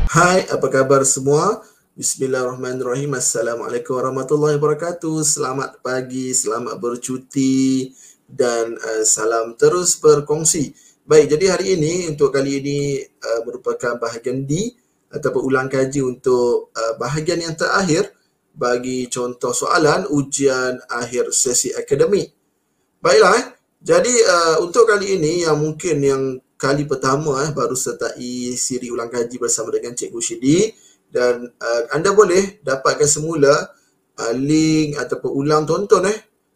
Hai, apa kabar semua? Bismillahirrahmanirrahim. Assalamualaikum warahmatullahi wabarakatuh. Selamat pagi, selamat bercuti dan salam terus berkongsi. Baik, jadi hari ini untuk kali ini merupakan bahagian D ataupun ulang kaji untuk bahagian yang terakhir bagi contoh soalan ujian akhir sesi akademik. Baiklah, jadi untuk kali ini yang mungkin yang kali pertama baru sertai siri ulang kaji bersama dengan Cikgu Syidi, dan anda boleh dapatkan semula link ataupun ulang tonton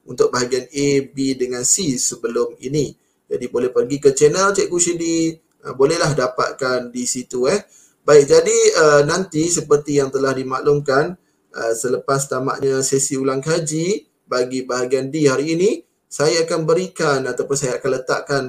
untuk bahagian A, B dengan C sebelum ini. Jadi boleh pergi ke channel Cikgu Syidi, bolehlah dapatkan di situ. Baik, jadi nanti seperti yang telah dimaklumkan, selepas tamatnya sesi ulang kaji bagi bahagian D hari ini, saya akan berikan ataupun saya akan letakkan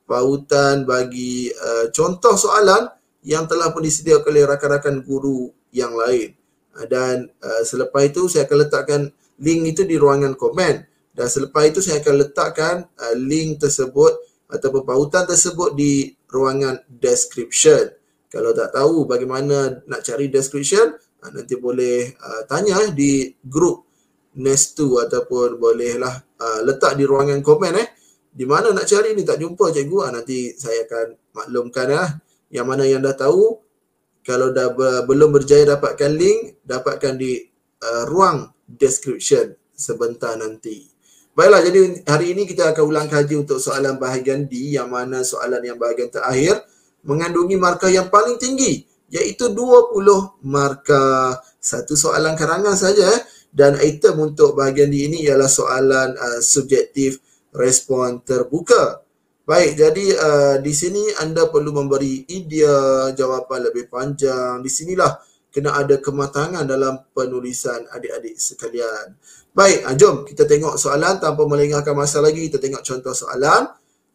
pautan bagi contoh soalan yang telah pun disediakan oleh rakan-rakan guru yang lain. Dan selepas itu saya akan letakkan link itu di ruangan komen. Dan selepas itu saya akan letakkan link tersebut ataupun pautan tersebut di ruangan description. Kalau tak tahu bagaimana nak cari description, nanti boleh tanya di grup Nestu ataupun bolehlah letak di ruangan komen di mana nak cari ni, tak jumpa cikgu, nanti saya akan maklumkan yang mana yang dah tahu. Kalau dah belum berjaya dapatkan link, dapatkan di ruang description sebentar nanti. Baiklah, jadi hari ini kita akan ulang kaji untuk soalan bahagian D, yang mana soalan yang bahagian terakhir mengandungi markah yang paling tinggi, iaitu 20 markah. Satu soalan karangan saja dan item untuk bahagian D ini ialah soalan subjektif respon terbuka. Baik, jadi di sini anda perlu memberi idea jawapan lebih panjang. Di sinilah kena ada kematangan dalam penulisan adik-adik sekalian. Baik, jom kita tengok soalan tanpa melengahkan masa lagi. Kita tengok contoh soalan.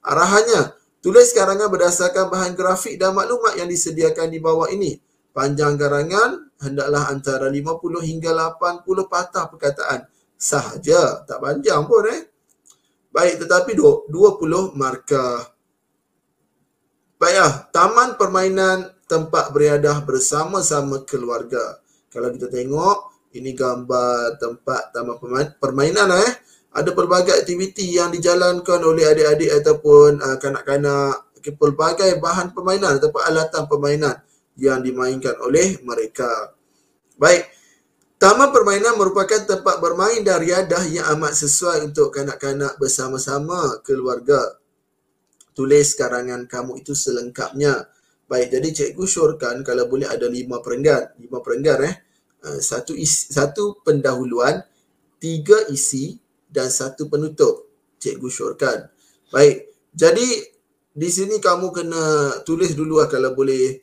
Arahannya, tulis karangan berdasarkan bahan grafik dan maklumat yang disediakan di bawah ini. Panjang karangan hendaklah antara 50 hingga 80 patah perkataan sahaja. Tak panjang pun Baik, tetapi 20 markah. Baiklah, taman permainan tempat beriadah bersama-sama keluarga. Kalau kita tengok, ini gambar tempat taman permainan Ada pelbagai aktiviti yang dijalankan oleh adik-adik ataupun kanak-kanak, pelbagai bahan permainan ataupun alatan permainan yang dimainkan oleh mereka. Baik, taman permainan merupakan tempat bermain dan riadah yang amat sesuai untuk kanak-kanak bersama-sama keluarga. Tulis karangan kamu itu selengkapnya. Baik, jadi cikgu syorkan kalau boleh ada 5 perenggan. 5 perenggan satu pendahuluan, 3 isi dan 1 penutup. Cikgu syorkan. Baik, jadi di sini kamu kena tulis dulu kalau boleh.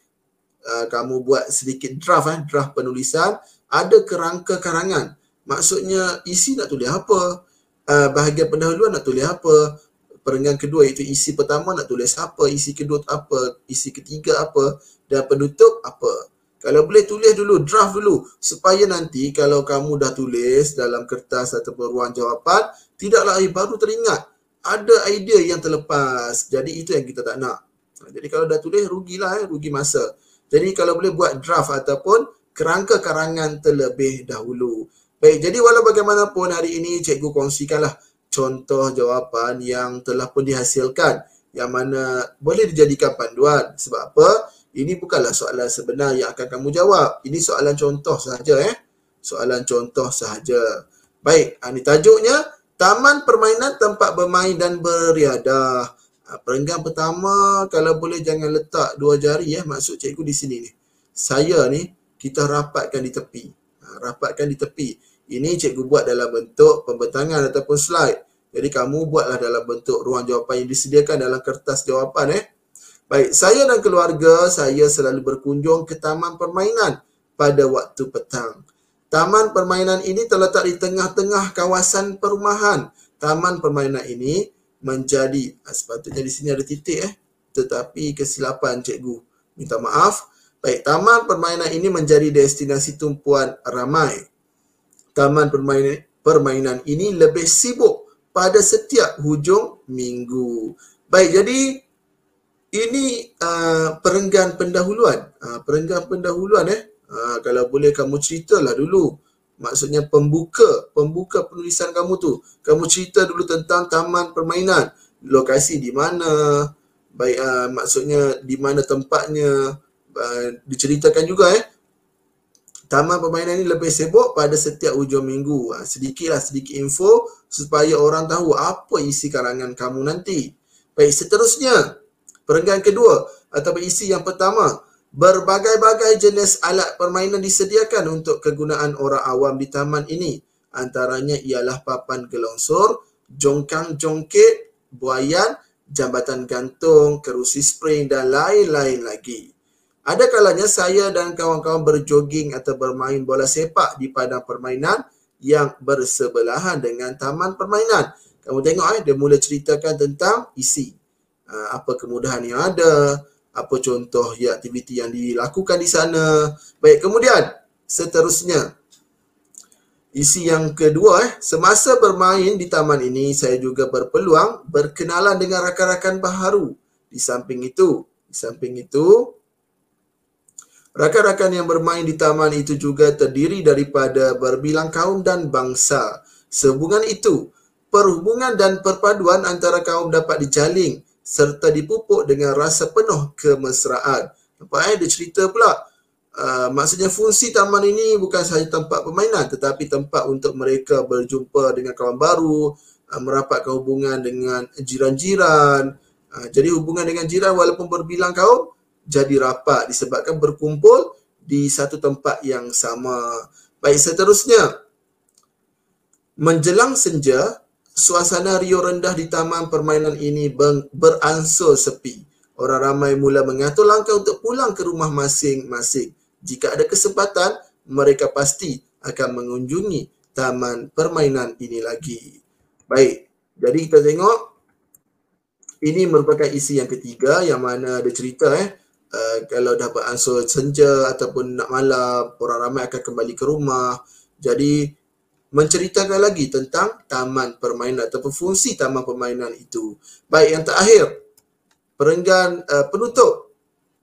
Kamu buat sedikit draft draft penulisan. Ada kerangka karangan. Maksudnya isi nak tulis apa, bahagian pendahuluan nak tulis apa, perenggan kedua iaitu isi pertama nak tulis apa, isi kedua apa, isi ketiga apa, dan penutup apa. Kalau boleh tulis dulu, draft dulu, supaya nanti kalau kamu dah tulis dalam kertas ataupun ruang jawapan, tidaklah baru teringat ada idea yang terlepas. Jadi itu yang kita tak nak. Jadi kalau dah tulis, rugilah, rugi masa. Jadi kalau boleh buat draft ataupun kerangka karangan terlebih dahulu. Baik, jadi walau bagaimanapun hari ini cikgu kongsikanlah contoh jawapan yang telah pun dihasilkan, yang mana boleh dijadikan panduan. Sebab apa? Ini bukanlah soalan sebenar yang akan kamu jawab. Ini soalan contoh sahaja Soalan contoh sahaja. Baik, ini tajuknya Taman Permainan Tempat Bermain dan Beriadah. Perenggan pertama kalau boleh jangan letak 2 jari maksud cikgu di sini ni. Saya ni kita rapatkan di tepi. Rapatkan di tepi. Ini cikgu buat dalam bentuk pembentangan ataupun slide. Jadi kamu buatlah dalam bentuk ruang jawapan yang disediakan dalam kertas jawapan Baik, saya dan keluarga saya selalu berkunjung ke taman permainan pada waktu petang. Taman permainan ini terletak di tengah-tengah kawasan perumahan. Taman permainan ini menjadi, sepatutnya di sini ada titik tetapi kesilapan cikgu, minta maaf. Baik, taman permainan ini menjadi destinasi tumpuan ramai. Taman permainan ini lebih sibuk pada setiap hujung minggu. Baik, jadi Ini perenggan pendahuluan. Perenggan pendahuluan kalau boleh kamu ceritalah dulu. Maksudnya pembuka penulisan kamu tu. Kamu cerita dulu tentang taman permainan. Lokasi di mana, baik maksudnya di mana tempatnya, diceritakan juga taman permainan ini lebih sibuk pada setiap hujung minggu. Sedikit info supaya orang tahu apa isi karangan kamu nanti. Baik, seterusnya. Perenggan kedua atau isi yang pertama, berbagai-bagai jenis alat permainan disediakan untuk kegunaan orang awam di taman ini. Antaranya ialah papan gelongsor, jongkang jongkit, buaian, jambatan gantung, kerusi spring dan lain-lain lagi. Ada kalanya saya dan kawan-kawan berjoging atau bermain bola sepak di padang permainan yang bersebelahan dengan taman permainan. Kamu tengok dia mula ceritakan tentang isi. Apa kemudahan yang ada, apa contoh aktiviti yang dilakukan di sana. Baik, kemudian seterusnya. Isi yang kedua, semasa bermain di taman ini, saya juga berpeluang berkenalan dengan rakan-rakan baharu. Di samping itu, rakan-rakan yang bermain di taman itu juga terdiri daripada berbilang kaum dan bangsa. Sehubungan itu, perhubungan dan perpaduan antara kaum dapat dijalin serta dipupuk dengan rasa penuh kemesraan. Nampak dia cerita pula. Maksudnya fungsi taman ini bukan sahaja tempat permainan tetapi tempat untuk mereka berjumpa dengan kawan baru, merapatkan hubungan dengan jiran-jiran. Jadi hubungan dengan jiran walaupun berbilang kaum jadi rapat disebabkan berkumpul di satu tempat yang sama. Baik, seterusnya. Menjelang senja, suasana riuh rendah di taman permainan ini beransur sepi. Orang ramai mula mengatur langkah untuk pulang ke rumah masing-masing. Jika ada kesempatan, mereka pasti akan mengunjungi taman permainan ini lagi. Baik, jadi kita tengok ini merupakan isi yang ketiga yang mana ada cerita kalau dah beransur senja ataupun nak malam, orang ramai akan kembali ke rumah. Jadi menceritakan lagi tentang taman permainan ataupun fungsi taman permainan itu. Baik, yang terakhir, perenggan penutup.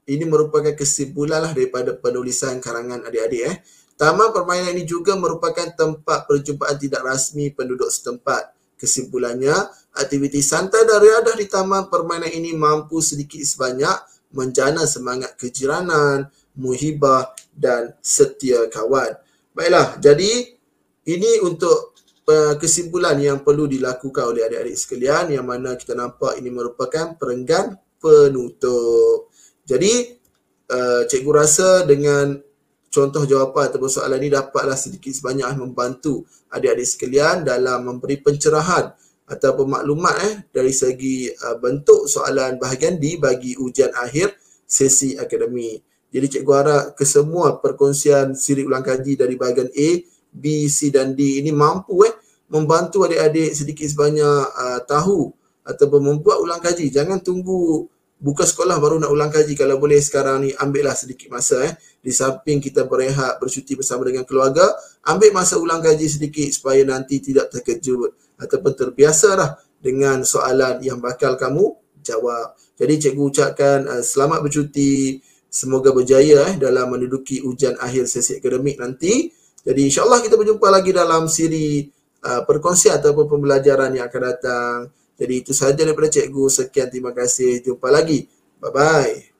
Ini merupakan kesimpulan daripada penulisan karangan adik-adik. Taman permainan ini juga merupakan tempat perjumpaan tidak rasmi penduduk setempat. Kesimpulannya, aktiviti santai dan riadah di taman permainan ini mampu sedikit sebanyak menjana semangat kejiranan, muhibah dan setia kawan. Baiklah, jadi ini untuk kesimpulan yang perlu dilakukan oleh adik-adik sekalian yang mana kita nampak ini merupakan perenggan penutup. Jadi, cikgu rasa dengan contoh jawapan ataupun soalan ini dapatlah sedikit sebanyak membantu adik-adik sekalian dalam memberi pencerahan ataupun maklumat dari segi bentuk soalan bahagian D bagi ujian akhir sesi akademik. Jadi cikgu harap kesemua perkongsian siri ulang kaji dari bahagian A, B, C dan D ini mampu membantu adik-adik sedikit sebanyak tahu ataupun membuat ulang kaji. Jangan tunggu buka sekolah baru nak ulang kaji. Kalau boleh sekarang ni ambillah sedikit masa di samping kita berehat, bercuti bersama dengan keluarga, ambil masa ulang kaji sedikit supaya nanti tidak terkejut ataupun terbiasa dah dengan soalan yang bakal kamu jawab. Jadi cikgu ucapkan selamat bercuti, semoga berjaya dalam menduduki ujian akhir sesi akademik nanti. Jadi insyaAllah kita berjumpa lagi dalam siri perkongsian ataupun pembelajaran yang akan datang. Jadi itu sahaja daripada cikgu. Sekian, terima kasih. Jumpa lagi. Bye-bye.